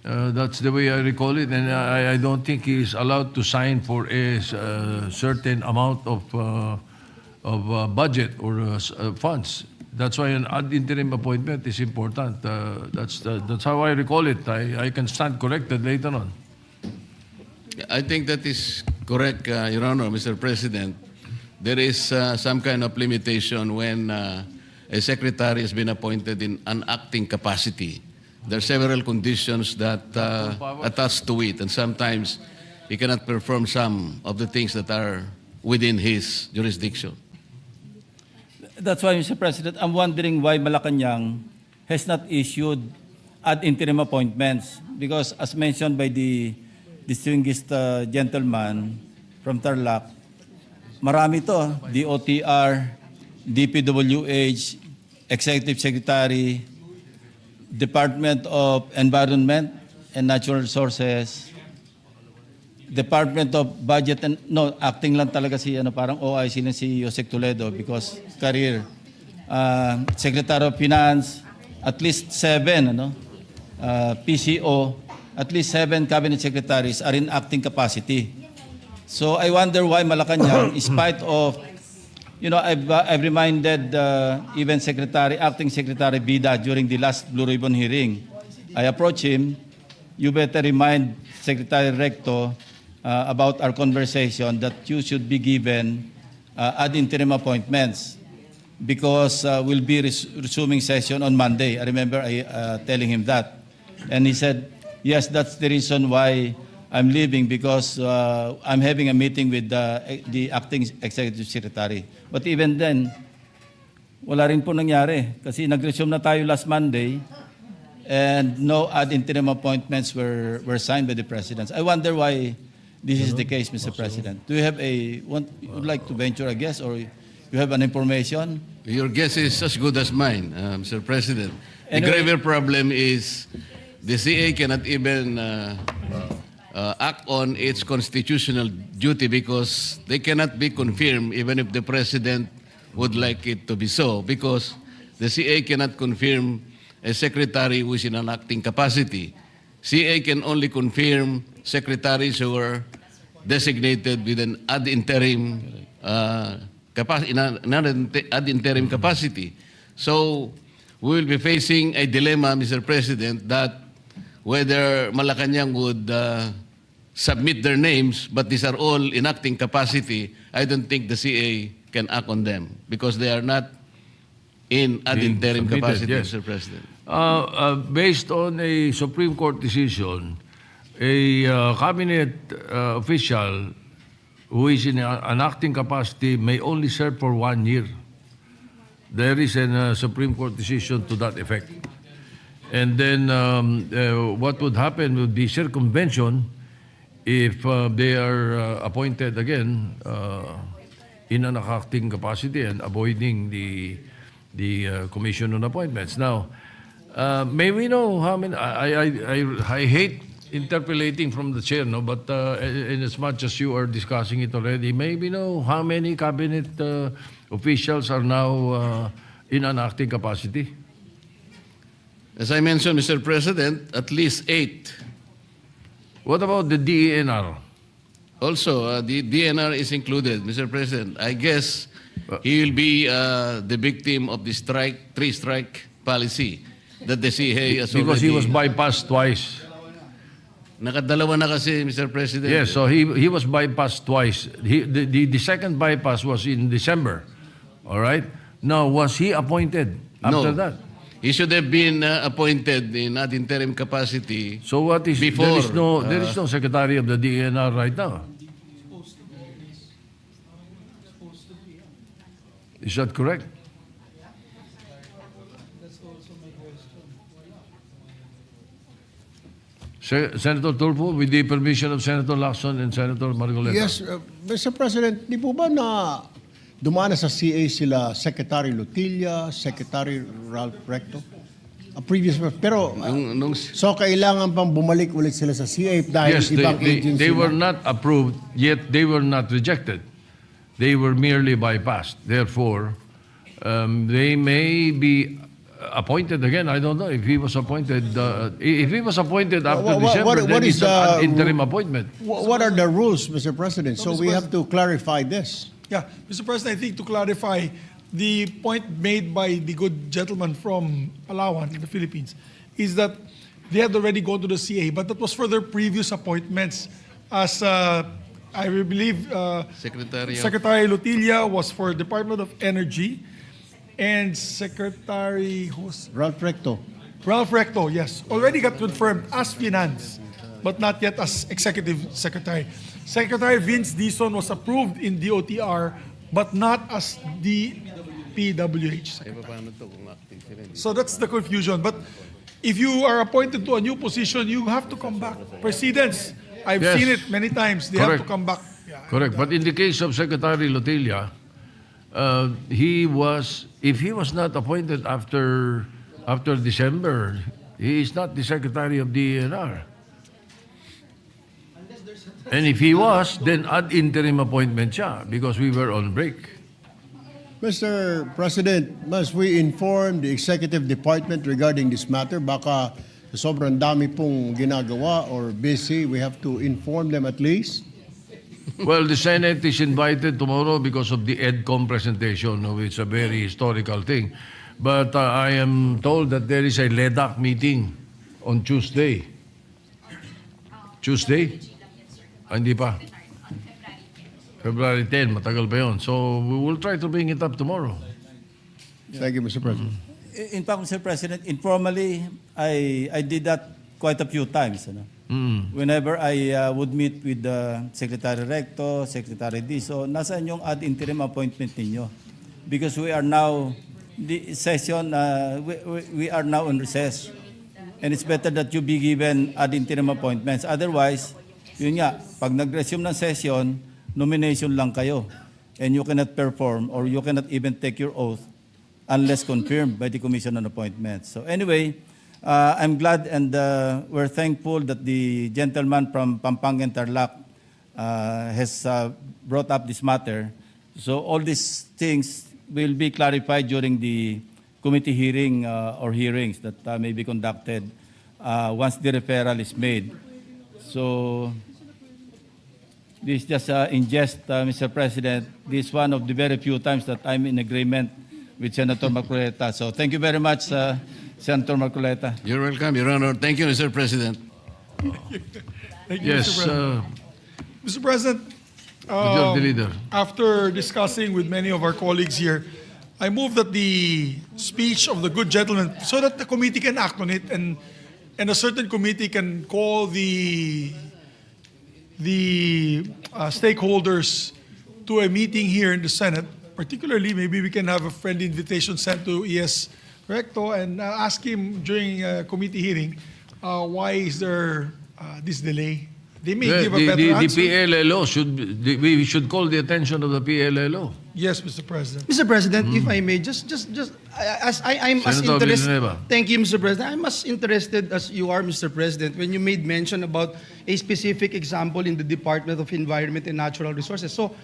That's the way I recall it, and I don't think he is allowed to sign for a certain amount of budget or funds. That's why an ad interim appointment is important. That's how I recall it. I can stand corrected later on. I think that is correct, Your Honor, Mr. President. There is some kind of limitation when a secretary has been appointed in an acting capacity. There are several conditions that attach to it, and sometimes he cannot perform some of the things that are within his jurisdiction. That's why, Mr. President, I'm wondering why Malacanang has not issued ad interim appointments. Because as mentioned by the distinguished gentleman from Tarlac, marami to, DOTR, DPWH, Executive Secretary, Department of Environment and Natural Resources, Department of Budget and acting lang talaga si parang OIC lang si Yosek Toledo because career. Secretary of Finance, at least 7 PCO, at least 7 cabinet secretaries are in acting capacity. So I wonder why Malacanang, in spite of, I've reminded even Acting Secretary Bida during the last Blue Ribbon hearing. I approached him, you better remind Secretary Recto about our conversation that you should be given ad interim appointments because we'll be resuming session on Monday. I remember telling him that. And he said, yes, that's the reason why I'm leaving because I'm having a meeting with the acting executive secretary. But even then, wala rin po nangyari kasi nag-resume na tayo last Monday and no ad interim appointments were signed by the president. I wonder why this is the case, Mr. President. Do you have would like to venture a guess or you have an information? Your guess is as good as mine, Mr. President. The Anyway- graver problem is the CA cannot even act on its constitutional duty because they cannot be confirmed even if the President would like it to be so because the CA cannot confirm a secretary who is in an acting capacity. CA can only confirm secretaries who are designated with an ad interim capacity. So we will be facing a dilemma, Mr. President, that whether Malacanang would submit their names, but these are all in acting capacity, I don't think the CA can act on them because they are not in ad Being interim submitted, capacity, yes. Mr. President. Based on a Supreme Court decision, a cabinet official who is in an acting capacity may only serve for 1 year. There is a Supreme Court decision to that effect. And then what would happen would be circumvention if they are appointed again in an acting capacity and avoiding the commission on appointments. Now, may we know how many? I hate interpolating from the chair, no. But in as much as you are discussing it already, may we know how many cabinet officials are now in an acting capacity? As I mentioned, Mr. President, at least 8. What about the DENR? Also, the DNR is included, Mr. President. I guess he will be the victim of the three-strike policy that the CA has Because he was already... bypassed twice. Nakadalawa na kasi, Mr. President. Yes, so he was bypassed twice. The second bypass was in December. All right? Now, was he appointed after No. that? He should have been appointed in ad interim capacity. So what is Before, there is no secretary of the DENR right now. Is that correct? Senator Tulfo, with the permission of Senator Lacson and Senator Margoleta. Yes, Mr. President, di po ba na dumana sa CA sila Secretary Lutilla, Secretary Ralph Recto? A previous, pero so kailangan pang bumalik ulit sila sa CA dahil Yes, ibang agency they were na. not approved, yet they were not rejected. they were merely bypassed. Therefore, they may be appointed again. I don't know if he was appointed. If he was appointed after December, then it's an interim appointment. What are the rules, Mr. President? So Mr. we have to clarify this. Yeah, Mr. President, I think to clarify the point made by the good gentleman from Palawan in the Philippines is that they had already gone to the CA, but that was for their previous appointments. As I believe Secretary Lotilla was for Department of Energy, and Secretary Ralph Recto. Ralph Recto, yes, already got confirmed as Finance, but not yet as Executive Secretary. Secretary Vince Dizon was approved in DOTR, but not as the PWH. So that's the confusion. But if you are appointed to a new position, you have to come back. Precedents, I've Yes. seen it many times. They have to Correct. come back. Yeah. Correct. But in the case of Secretary Lotilla, if he was not appointed after December, he is not the Secretary of the ENR. And if he was, then ad interim appointment siya because we were on break. Mr. President, must we inform the executive department regarding this matter? Baka sobrang dami pong ginagawa or busy, we have to inform them at least. Well, the Senate is invited tomorrow because of the EDCOM presentation, which is a very historical thing. But I am told that there is a LEDAC meeting on Tuesday. Tuesday? Hindi pa. February 10, matagal pa yun. So we will try to bring it up tomorrow. Thank you, Mr. President. In fact, Mr. President, informally, I did that quite a few times. Whenever I would meet with Secretary Recto, Secretary Diso, nasaan yung ad interim appointment ninyo? Because we are now, the session, we are now on recess. And it's better that you be given ad interim appointments. Otherwise, yun nga, pag nag-resume ng session, nomination lang kayo. And you cannot perform or you cannot even take your oath unless confirmed by the Commission on Appointments. So anyway, I'm glad and we're thankful that the gentleman from Pampanga and Tarlac has brought up this matter. So all these things will be clarified during the committee hearing or hearings that may be conducted once the referral is made. So this is just in jest, Mr. President. This is one of the very few times that I'm in agreement with Senator Marcoleta. So thank you very much, Senator Marcoleta. You're welcome, Your Honor. Thank you, Mr. President. Thank you, Yes, Mr. President. Mr. President, Majority Leader. after discussing with many of our colleagues here, I move that the speech of the good gentleman, so that the committee can act on it and a certain committee can call the stakeholders to a meeting here in the Senate. Particularly, maybe we can have a friendly invitation sent to ES Recto and ask him during a committee hearing, why is there this delay? They may give a better The answer. PLLO we should call the attention of the PLLO. Yes, Mr. President. Mr. President, if I may, just as I'm as Senator interested. Villanueva. Thank you, Mr. President. I'm as interested as you are, Mr. President, when you made mention about a specific example in the Department of Environment and Natural Resources. So,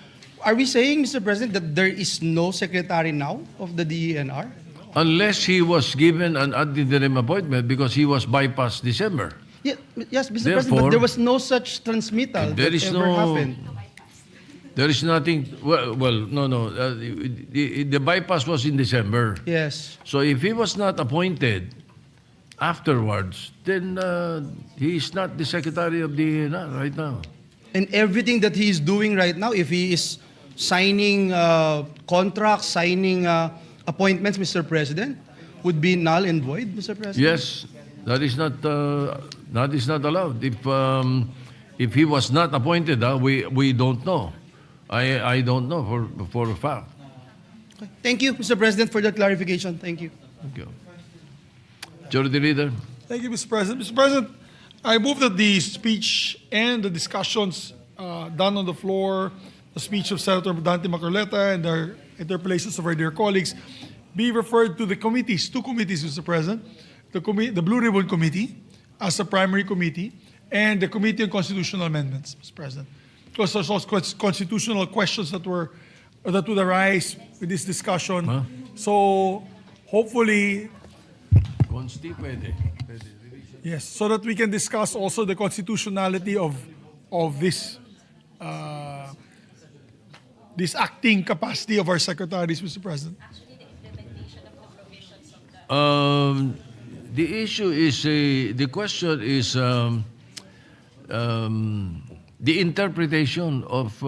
are we saying, Mr. President, that there is no secretary now of the DENR? Unless he was given an ad interim appointment because he was bypassed December. Yeah, yes, Mr. President, Therefore, but there was no such transmittal There that is ever happened. There is nothing. No. The bypass was in December. Yes. So if he was not appointed afterwards, then he is not the secretary of the right now. And everything that he is doing right now, if he is signing contracts, signing appointments, Mr. President, would be null and void, Mr. President? Yes, that is not allowed. If he was not appointed, we don't know. I don't know for a fact. Okay. Thank you, Mr. President, for that clarification. Thank you. Thank you. Majority Leader. Thank you, Mr. President. Mr. President, I move that the speech and the discussions done on the floor, the speech of Senator Dante Marcoleta and their interpellations of our dear colleagues, be referred to the committees, two committees, Mr. President, the Blue Ribbon Committee as a primary committee, and the Committee on Constitutional Amendments, Mr. President. Because there's also constitutional questions that were that would arise with this discussion. So hopefully, Consti, pwede. yes, so that we can discuss also the constitutionality of this this acting capacity of our secretaries, Mr. President. The issue is, the question is the interpretation of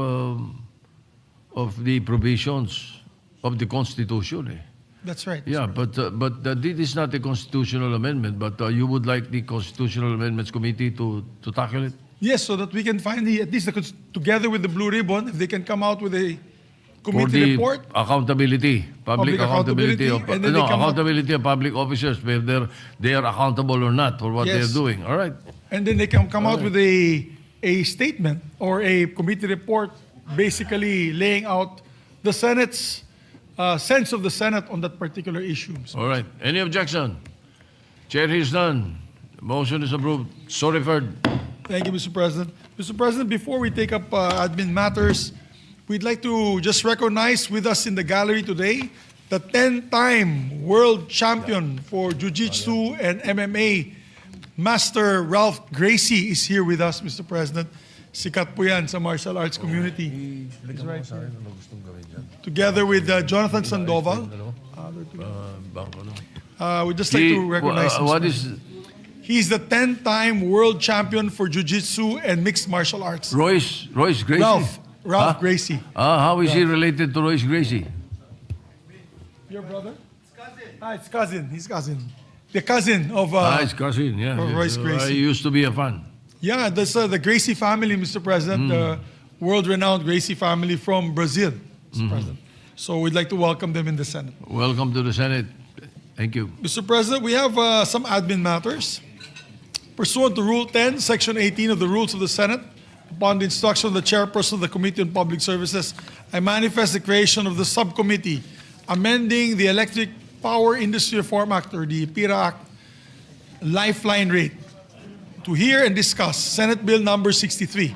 the provisions of the Constitution. That's right. Yeah, but this is not a constitutional amendment, but you would like the Constitutional Amendments Committee to tackle it? Yes, so that we can find at least together with the Blue Ribbon, if they can come out with a For committee the report. accountability, public accountability of, and then they come out- accountability of public officers, whether they are accountable or not for what they're Yes. doing. All right. And then they can come out with a statement or a committee report basically laying out the Senate's sense of the Senate on that particular issue. So, All right. Any objection? Chair hears none. Motion is approved. So referred. thank you, Mr. President. Mr. President, before we take up admin matters, we'd like to just recognize with us in the gallery today the 10-time world champion for Jiu-Jitsu and MMA, Master Ralph Gracie is here with us, Mr. President. Sikat po yan sa martial arts community. He's right here. Together with Jonathan Sandoval. We'd just like to recognize him. What sir. is He's the 10-time world champion for Jiu-Jitsu and mixed martial arts. Royce Gracie? Ralph Gracie. How is he related to Royce Gracie? Your brother? It's cousin. His cousin. The cousin of His cousin, yeah. of Royce Gracie. I used to be a fan. yeah, that's the Gracie family, Mr. President, the world-renowned Gracie family from Brazil, Mr. President. So we'd like to welcome them in the Senate. Welcome to the Senate. Thank you. Mr. President, we have some admin matters. Pursuant to Rule 10, Section 18 of the Rules of the Senate, upon the instruction of the chairperson of the Committee on Public Services, I manifest the creation of the subcommittee amending the Electric Power Industry Reform Act, or the PIRA Act, lifeline rate, to hear and discuss Senate Bill number 63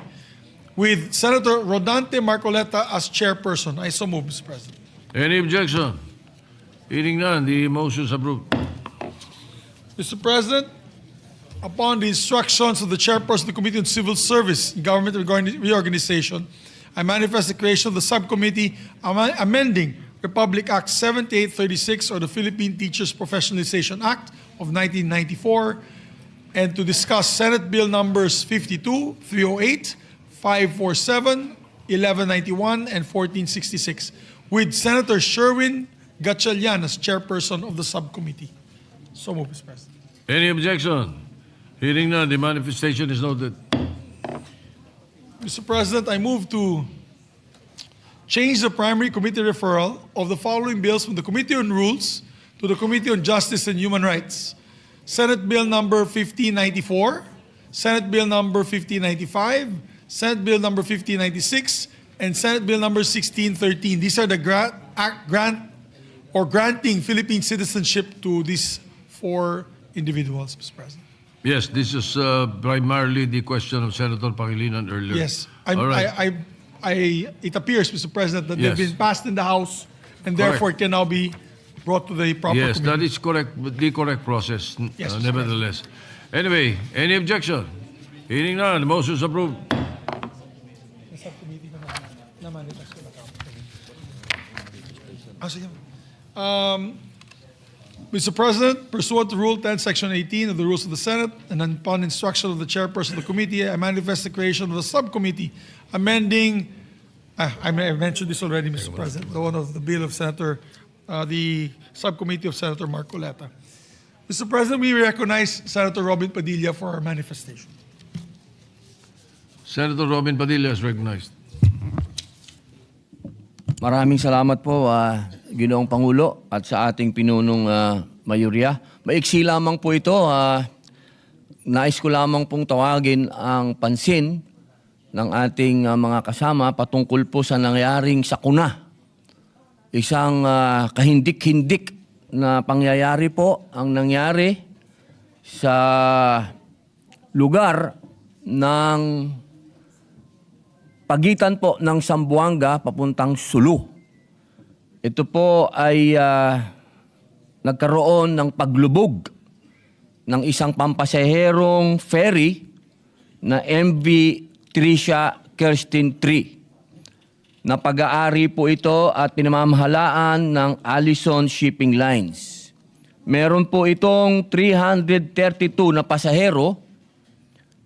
with Senator Rodante Marcoleta as chairperson. I so move, Mr. President. Any objection? Hearing none, the motion is approved. Mr. President, upon the instructions of the chairperson of the Committee on Civil Service and Government Reorganization, I manifest the creation of the subcommittee amending Republic Act 7836, or the Philippine Teachers Professionalization Act of 1994, and to discuss Senate Bill numbers 52, 308, 547, 1191, and 1466, with Senator Sherwin Gatchalian as chairperson of the subcommittee. So move, Mr. President. Any objection? Hearing none, the manifestation is noted. Mr. President, I move to change the primary committee referral of the following bills from the Committee on Rules to the Committee on Justice and Human Rights. Senate Bill number 1594, Senate Bill number 1595, Senate Bill number 1596, and Senate Bill number 1613. These are the granting Philippine citizenship to these four individuals, Mr. President. Yes, this is primarily the question of Senator Pangilinan earlier. Yes. All right. It appears, Mr. President, that Yes. they've been passed in the House and therefore can now be brought to the proper Yes, that committee. is correct, the correct process, Yes, Mr. nevertheless. Anyway, any objection? Hearing none, the motion is approved. Mr. President, pursuant to Rule 10, Section 18 of the Rules of the Senate, and upon instruction of the chairperson of the committee, I manifest the creation of a subcommittee amending, I mentioned this already, Mr. President, the one of the bill of Senator, the subcommittee of Senator Marcoleta. Mr. President, we recognize Senator Robin Padilla for our manifestation. Senator Robin Padilla is recognized. Maraming salamat po, Ginoong Pangulo, at sa ating pinunong mayorya. Maiksi lamang po ito. Nais ko lamang pong tawagin ang pansin ng ating mga kasama patungkol po sa nangyaring sakuna. Isang kahindik-hindik na pangyayari po ang nangyari sa lugar ng pagitan po ng Zamboanga papuntang Sulu. Ito po ay nagkaroon ng paglubog ng isang pampasaherong ferry na MV Tricia Kirsten 3 na pag-aari po ito at pinamamahalaan ng Allison Shipping Lines. Meron po itong 332 na pasahero,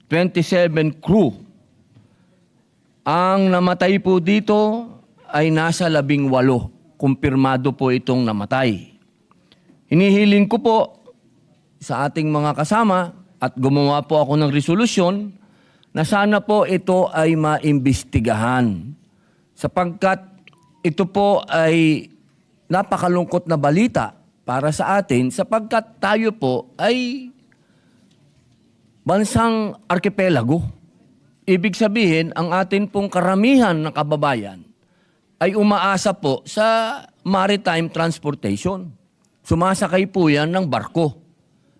27 crew. Ang namatay po dito ay nasa 18. Kumpirmado po itong namatay. Hinihiling ko po sa ating mga kasama at gumawa po ako ng resolusyon na sana po ito ay maimbestigahan sapagkat ito po ay napakalungkot na balita para sa atin sapagkat tayo po ay bansang arkipelago. Ibig sabihin, ang atin pong karamihan ng kababayan ay umaasa po sa maritime transportation. Sumasakay po yan ng barko.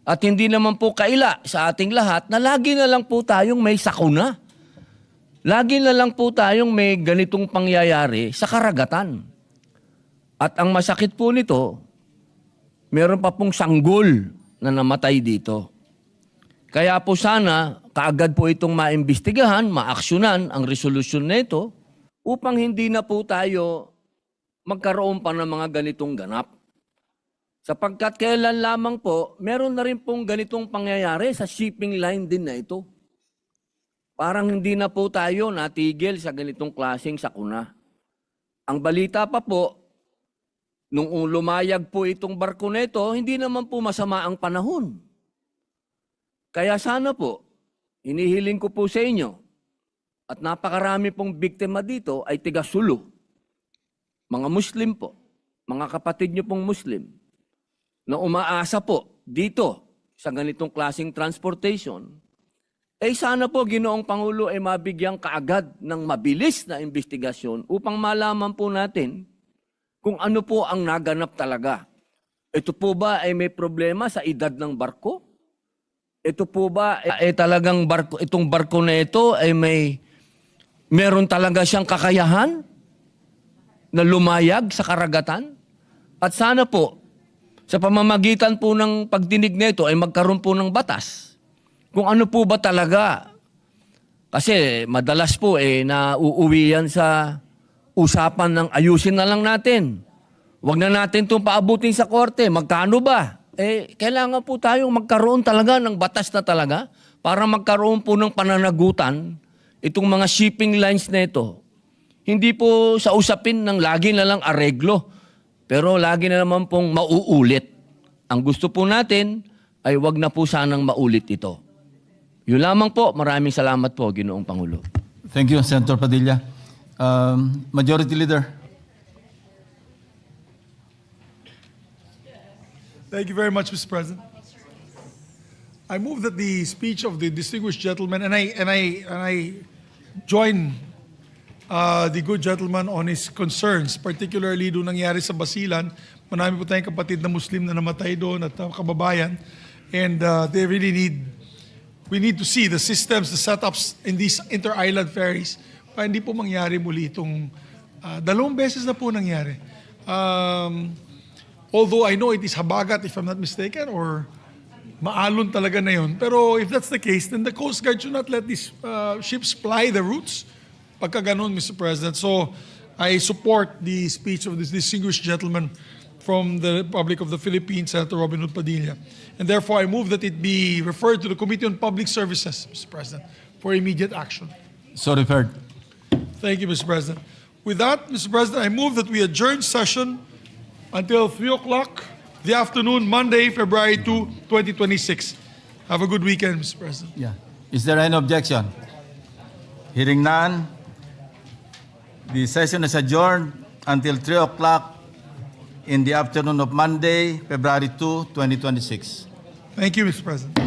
At hindi naman po kaila sa ating lahat na lagi na lang po tayong may sakuna. Lagi na lang po tayong may ganitong pangyayari sa karagatan. At ang masakit po nito, meron pa pong sanggol na namatay dito. Kaya po sana, kaagad po itong maimbestigahan, maaksyonan ang resolusyon na ito upang hindi na po tayo magkaroon pa ng mga ganitong ganap. Sapagkat kailan lamang po, meron na rin pong ganitong pangyayari sa shipping line din na ito. Parang hindi na po tayo natigil sa ganitong klaseng sakuna. Ang balita pa po, nung lumayag po itong barko na ito, hindi naman po masama ang panahon. Kaya sana po, hinihiling ko po sa inyo, at napakarami pong biktima dito ay tiga-Sulu. Mga Muslim po, mga kapatid niyo pong Muslim, na umaasa po dito sa ganitong klaseng transportation, eh sana po Ginoong Pangulo ay mabigyang kaagad ng mabilis na investigasyon upang malaman po natin kung ano po ang naganap talaga. Ito po ba ay may problema sa edad ng barko? Ito po ba ay talagang barko, itong barko na ito ay meron talaga siyang kakayahan na lumayag sa karagatan? At sana po, sa pamamagitan po ng pagdinig nito ay magkaroon po ng batas. Kung ano po ba talaga. Kasi madalas po nauuwi yan sa usapan ng ayusin na lang natin. Huwag na natin itong paabutin sa korte. Magkano ba? Kailangan po tayong magkaroon talaga ng batas na talaga para magkaroon po ng pananagutan itong mga shipping lines na ito. Hindi po sa usapin ng lagi na lang areglo. Pero lagi na naman pong mauulit. Ang gusto po natin ay wag na po sanang maulit ito. Yun lamang po. Maraming salamat po, Ginoong Pangulo. Thank you, Senator Padilla. Majority Leader. Thank you very much, Mr. President. I move that the speech of the distinguished gentleman, and I join the good gentleman on his concerns, particularly doon nangyari sa Basilan. Marami po tayong kapatid na Muslim na namatay doon at kababayan. And we need to see the systems, the setups in these inter-island ferries para hindi po mangyari muli itong 2 beses na po nangyari. Although I know it is habagat if I'm not mistaken or maalon talaga na yun. Pero if that's the case, then the Coast Guard should not let these ships ply the routes. Pagka ganun, Mr. President. So, I support the speech of this distinguished gentleman from the Republic of the Philippines, Senator Robin Hood Padilla. And therefore, I move that it be referred to the Committee on Public Services, Mr. President, for immediate action. So referred. Thank you, Mr. President. With that, Mr. President, I move that we adjourn session until 3 o'clock the afternoon, Monday, February 2, 2026. Have a good weekend, Mr. President. Yeah. Is there any objection? Hearing none, the session is adjourned until 3 o'clock in the afternoon of Monday, February 2, 2026. Thank you, Mr. President.